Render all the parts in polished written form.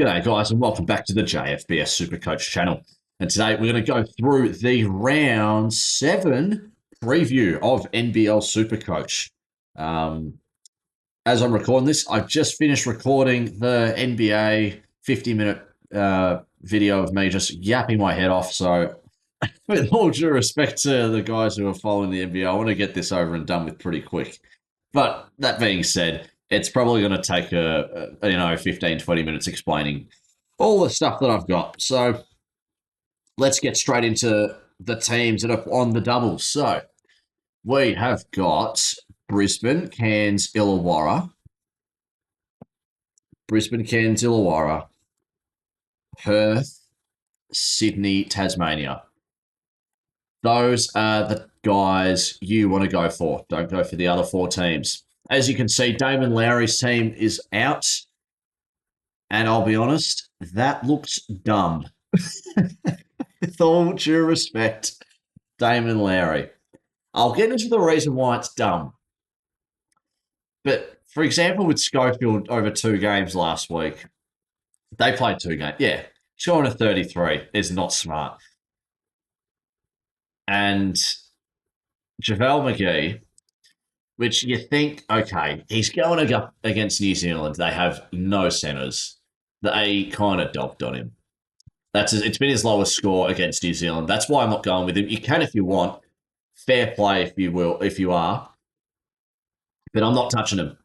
G'day, guys, and welcome back to the JFBS Supercoach channel. And today we're going to go through the round 7 preview of NBL Supercoach. As I'm recording this, I've just finished recording the NBA 50-minute video of me just yapping my head off. So, with all due respect to the guys who are following the NBA, I want to get this over and done with pretty quick. But that being said, it's probably going to take 15, 20 minutes explaining all the stuff that I've got. So let's get straight into the teams that are on the doubles. So we have got Brisbane, Cairns, Illawarra. Brisbane, Cairns, Illawarra. Perth, Sydney, Tasmania. Those are the guys you want to go for. Don't go for the other 4 teams. As you can see, Damon Lowry's team is out. And I'll be honest, that looks dumb. With all due respect, Damon Lowry. I'll get into the reason why it's dumb. But, for example, with Schofield over 2 games last week, they played 2 games. Yeah, scoring a 33 is not smart. And JaVale McGee, which you think, okay, he's going up against New Zealand. They have no centres. They kind of dogged on him. It's been his lowest score against New Zealand. That's why I'm not going with him. You can if you want. Fair play if you are. But I'm not touching him.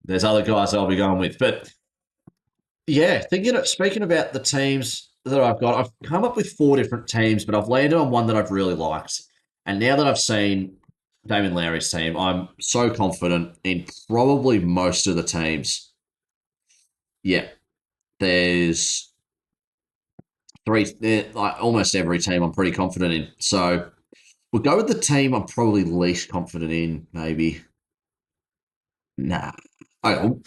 There's other guys I'll be going with. But yeah, speaking about the teams that I've got, I've come up with 4 different teams, but I've landed on one that I've really liked. And now that I've seen Damon Lowry's team, I'm so confident in probably most of the teams. Yeah, there's 3, almost every team I'm pretty confident in. So we'll go with the team I'm probably least confident in, maybe. Nah. Oh,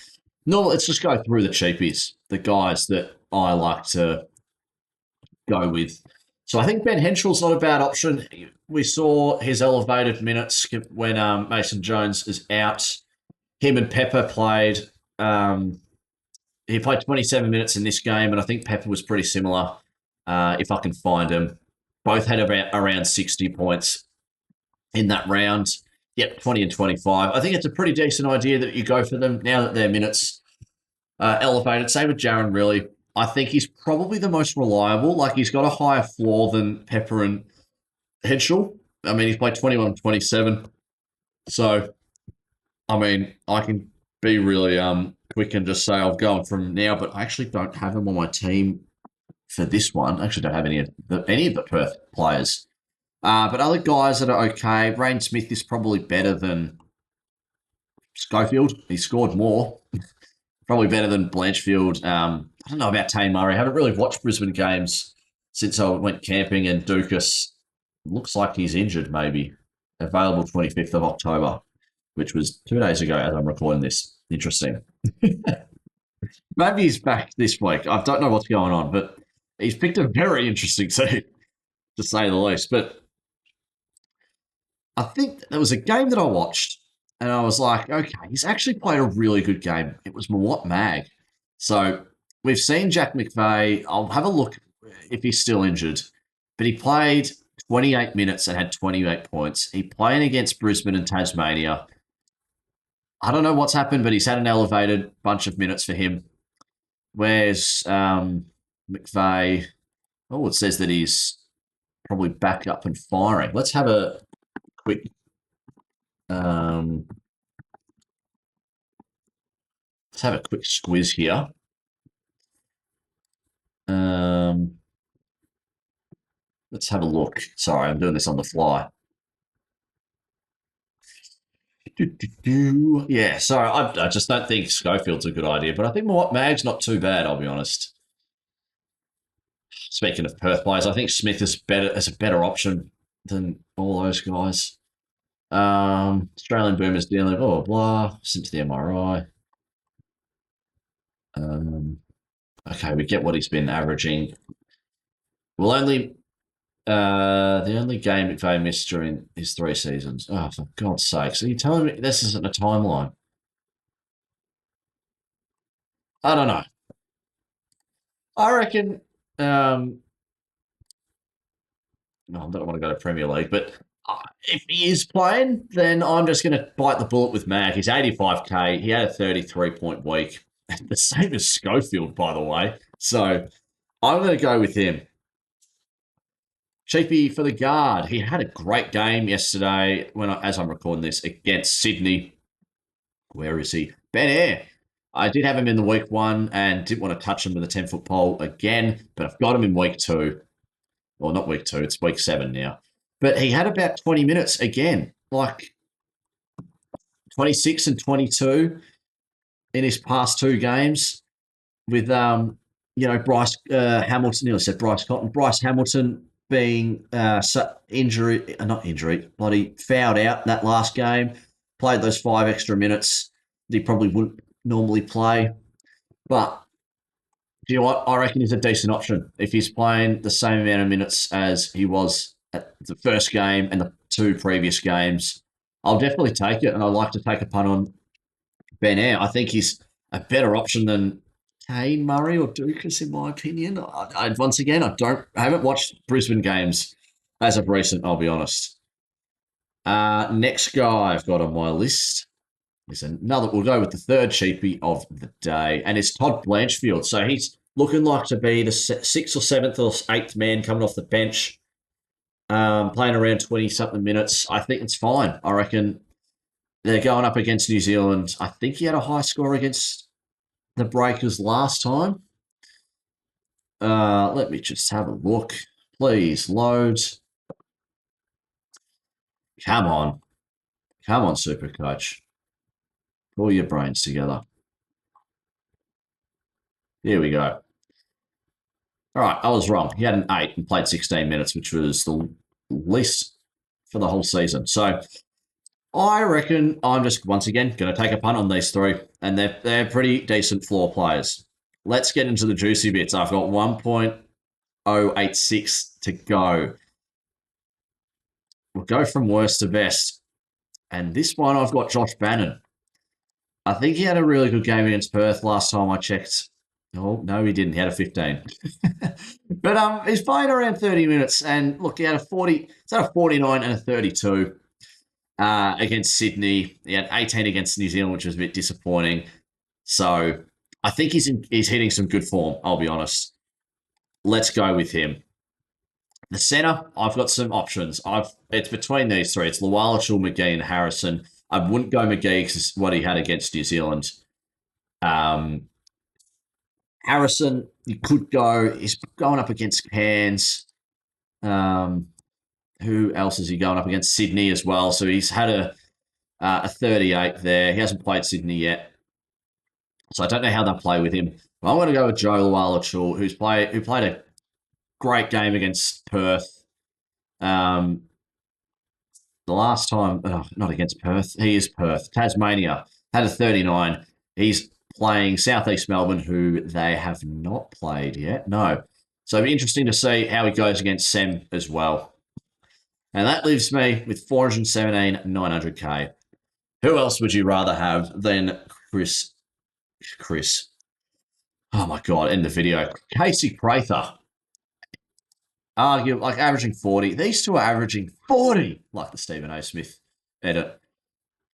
no, let's just go through the cheapies, the guys that I like to go with. So I think Ben Henshall's not a bad option. We saw his elevated minutes when Mason Jones is out. Him and Pepper played. He played 27 minutes in this game, and I think Pepper was pretty similar. If I can find him, both had around 60 points in that round. Yep, 20 and 25. I think it's a pretty decent idea that you go for them now that their minutes elevated. Same with Jaron, really. I think he's probably the most reliable. Like, he's got a higher floor than Pepper and Henshall. I mean, he's played 21 27. So, I mean, I can be really quick and just say I've gone from now, but I actually don't have him on my team for this one. I actually don't have any of the Perth players. But other guys that are okay. Rain Smith is probably better than Schofield. He scored more. Probably better than Blanchfield. I don't know about Tane Murray. I haven't really watched Brisbane games since I went camping, and Dukas looks like he's injured, maybe. Available 25th of October, which was 2 days ago as I'm recording this. Interesting. Maybe he's back this week. I don't know what's going on, but he's picked a very interesting team, to say the least. But I think there was a game that I watched, and I was like, okay, he's actually played a really good game. It was Mawat Mag. So we've seen Jack McVeigh. I'll have a look if he's still injured. But he played 28 minutes and had 28 points. He played against Brisbane and Tasmania. I don't know what's happened, but he's had an elevated bunch of minutes for him. Where's McVeigh? Oh, it says that he's probably back up and firing. Let's have a quick squiz here. Let's have a look. Sorry, I'm doing this on the fly. Yeah, sorry, I just don't think Schofield's a good idea, but I think Mag's not too bad, I'll be honest. Speaking of Perth players, I think Smith is a better option than all those guys. Australian Boomers dealing, blah, sent to the MRI. Okay, we get what he's been averaging. We'll only the only game McVeigh missed during his 3 seasons. Oh, for God's sakes. Are you telling me this isn't a timeline? I don't know. I reckon. No, I don't want to go to Premier League, but if he is playing, then I'm just going to bite the bullet with Mac. He's 85k. He had a 33-point week, the same as Schofield, by the way. So I'm going to go with him. Cheapy for the guard. He had a great game yesterday as I'm recording this, against Sydney. Where is he? Ben Air. I did have him in the week one and didn't want to touch him with a 10-foot pole again, but I've got him in week two. Well, not week two, it's week 7 now. But he had about 20 minutes again, like 26 and 22 in his past 2 games with, Bryce Hamilton. Nearly said Bryce Cotton. Bryce Hamilton being not injury, bloody fouled out that last game. Played those 5 extra minutes that he probably wouldn't normally play. But do you know what? I reckon he's a decent option. If he's playing the same amount of minutes as he was at the first game and the 2 previous games, I'll definitely take it. And I'd like to take a punt on Ben Air. I think he's a better option than Kane, Murray, or Dukas, in my opinion. Once again, I haven't watched Brisbane games as of recent, I'll be honest. Next guy I've got on my list is another. We'll go with the third cheapie of the day, and it's Todd Blanchfield. So he's looking like to be the 6th or 7th or 8th man coming off the bench, playing around 20-something minutes. I think it's fine. I reckon they're going up against New Zealand. I think he had a high score against the Breakers last time. Let me just have a look. Please load. Come on. Come on, Supercoach. Pull your brains together. Here we go. All right, I was wrong. He had an 8 and played 16 minutes, which was the least for the whole season. So I reckon I'm just, once again, going to take a punt on these 3, and they're pretty decent floor players. Let's get into the juicy bits. I've got 1.086 to go. We'll go from worst to best. And this one, I've got Josh Bannon. I think he had a really good game against Perth last time I checked. Oh, no, he didn't. He had a 15. But he's playing around 30 minutes. And look, he had a 49 and a 32 against Sydney. He had 18 against New Zealand, which was a bit disappointing. So I think he's hitting some good form, I'll be honest. Let's go with him. The centre, I've got some options. It's between these 3. It's Lualachul, McGee, and Harrison. I wouldn't go McGee because what he had against New Zealand. Harrison, you could go. He's going up against Cairns. Who else is he going up against? Sydney as well. So he's had a 38 there. He hasn't played Sydney yet. So I don't know how they'll play with him. But I'm going to go with Joe Lualachul, who played a great game against Perth. The last time, not against Perth, he is Perth. Tasmania had a 39. He's playing Southeast Melbourne, who they have not played yet. No. So it'll be interesting to see how he goes against Sem as well. And that leaves me with 417, 900k. Who else would you rather have than Chris? Oh my God, end the video. Casey Prather. Averaging 40. These 2 are averaging 40, like the Stephen A. Smith edit.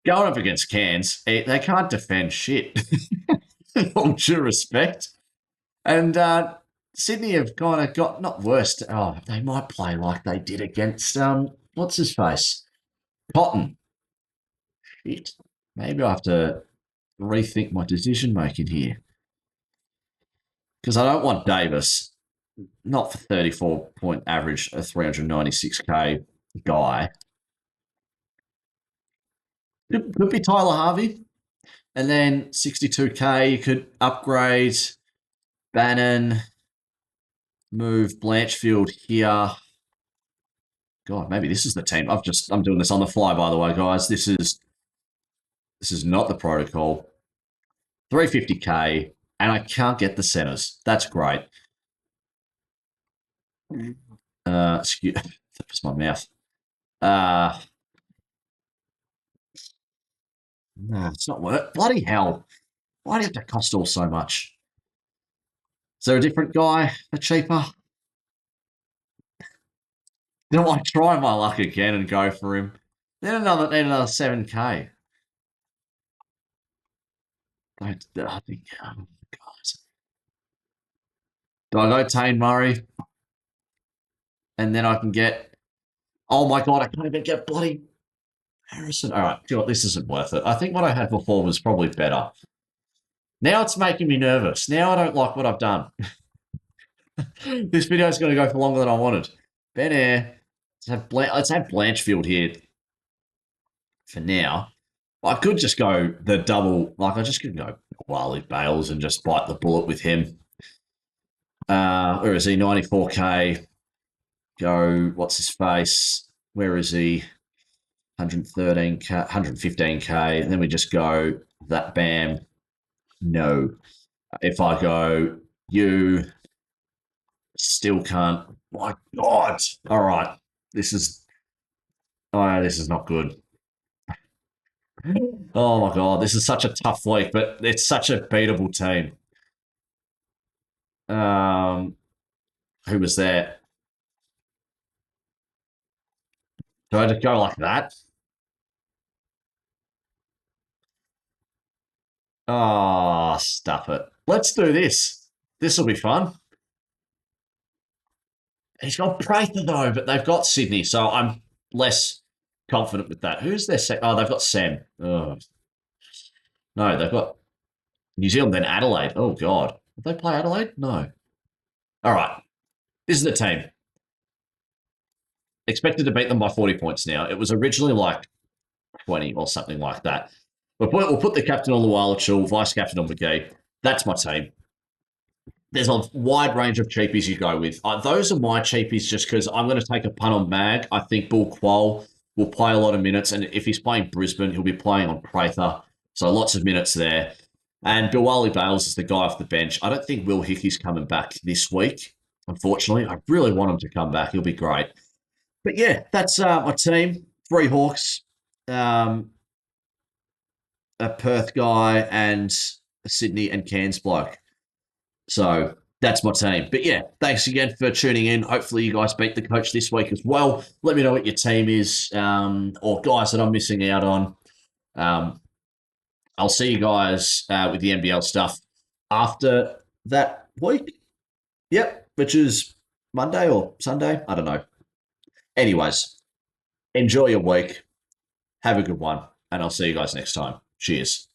Going up against Cairns, they can't defend shit. All due respect. And Sydney have kind of got, not worse. They might play like they did against, what's his face? Cotton. Shit. Maybe I have to rethink my decision making here. Because I don't want Davis, not for 34-point average, a 396k guy. Could be Tyler Harvey. And then 62k, you could upgrade Bannon, move Blanchfield here. God, maybe this is the team. I'm doing this on the fly, by the way, guys. This is not the protocol. 350k, and I can't get the centers. That's great. Excuse, that was my mouth. No, it's not worth. Bloody hell! Why do you have to cost all so much? Is there a different guy, a cheaper? Then I try my luck again and go for him. Then need another 7K. I think, oh, God. Do I go Tane Murray? And then I can get, oh my God, I can't even get bloody Harrison. All right, you know what? This isn't worth it. I think what I had before was probably better. Now it's making me nervous. Now I don't like what I've done. This video is going to go for longer than I wanted. Ben Air. Let's have Blanchfield here for now. I could just go the double. Like I just could go Wally Bales and just bite the bullet with him. Where is he? 94K. Go. What's his face? Where is he? 113K, 115K. And then we just go that Bam. No. If I go you, still can't. My God. All right. This is. Oh, this is not good. Oh my God. This is such a tough week, but it's such a beatable team. Who was there? Do I just go like that? Oh, stuff it. Let's do this. This will be fun. He's got Prather though, but they've got Sydney, so I'm less confident with that. Who's their second? Oh, they've got Sam. Oh. No, they've got New Zealand, then Adelaide. Oh, God. Did they play Adelaide? No. All right. This is the team. Expected to beat them by 40 points now. It was originally like 20 or something like that. We'll put the captain on Luala, vice captain on McGee. That's my team. There's a wide range of cheapies you go with. Those are my cheapies just because I'm going to take a punt on Mag. I think Bull Quoll will play a lot of minutes, and if he's playing Brisbane, he'll be playing on Prather. So lots of minutes there. And Bilwali Bales is the guy off the bench. I don't think Will Hickey's coming back this week, unfortunately. I really want him to come back. He'll be great. But yeah, that's my team. 3 Hawks, a Perth guy, and a Sydney and Cairns bloke. So that's my team. But yeah, thanks again for tuning in. Hopefully you guys beat the coach this week as well. Let me know what your team is or guys that I'm missing out on. I'll see you guys with the NBL stuff after that week. Yep, which is Monday or Sunday. I don't know. Anyways, enjoy your week. Have a good one. And I'll see you guys next time. Cheers.